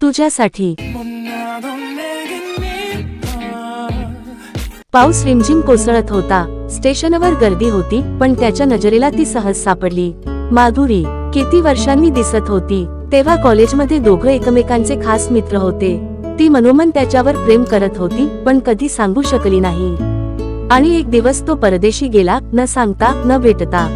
तुझ्यासाठी। पाऊस रिमझिम कोसळत होता। स्टेशनवर गर्दी होती, पण त्याच्या नजरेला ती सहज सापडली। माधुरी किती वर्षांनी दिसत होती। तेव्हा कॉलेजमध्ये दोघं एकमेकांचे खास मित्र होते। ती मनोमन त्याच्यावर प्रेम करत होती, पण कधी सांगू शकली नाही। आणि एक दिवस तो परदेशी गेला, न सांगता न भेटता।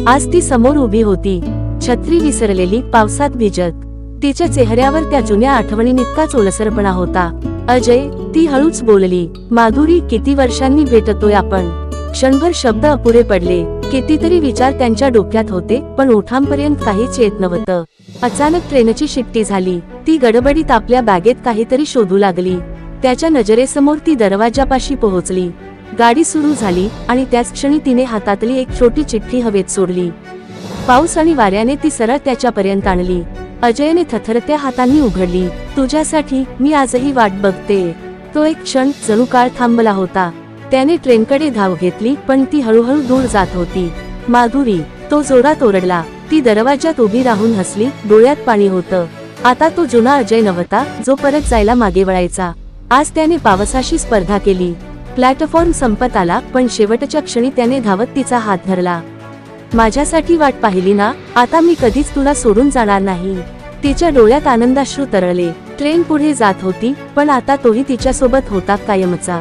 आज ती समोर उभी होती, छत्री विसरलेली, पावसात भिजत। तिच्या चेहऱ्यावर त्या जुन्या आठवणींइतकाच ओलसरपणा होता। अजय, ती हळूच बोलली, माधुरी, किती वर्षांनी भेटतोय आपण। क्षणभर शब्द अपुरे पडले। कितीतरी विचार त्यांच्या डोक्यात होते, पण ओठांपर्यंत काहीच येत नव्हतं। अचानक ट्रेनची शिट्टी झाली। ती गडबडीत आपल्या बॅगेत काहीतरी शोधू लागली। त्याच्या नजरेसमोर ती दरवाजापाशी पोहोचली। गाडी सुरू झाली आणि त्याच क्षणी तिने हातातली एक छोटी चिठ्ठी हवेत सोडली। पाऊस आणि वाऱ्याने ती सरळ त्याच्यापर्यंत आणली। अजयने थरथरत्या हातांनी उघडली। तुझ्यासाठी, मी आजही वाट बघते। तो एक क्षण जणू काळ थांबला होता। त्याने ट्रेनकडे धाव घेतली, पण ती हळूहळू दूर जात होती। माधुरी, तो जोरात ओरडला। ती दरवाजात उभी राहून हसली, डोळ्यात पाणी होतं। आता तो जुना अजय नव्हता, जो परत जायला मागे वळायचा। आज त्याने पावसाशी स्पर्धा केली। प्लॅटफॉर्म संपत आला, पण शेवटच्या क्षणी त्याने धावत तिचा हात धरला। माझ्यासाठी वाट पाहिली ना, आता मी कधीच तुला सोडून जाणार नाही। तिच्या डोळ्यात आनंदाश्रू तरळले। ट्रेन पुढे जात होती, पण आता तोही तिच्यासोबत होता, कायमचा।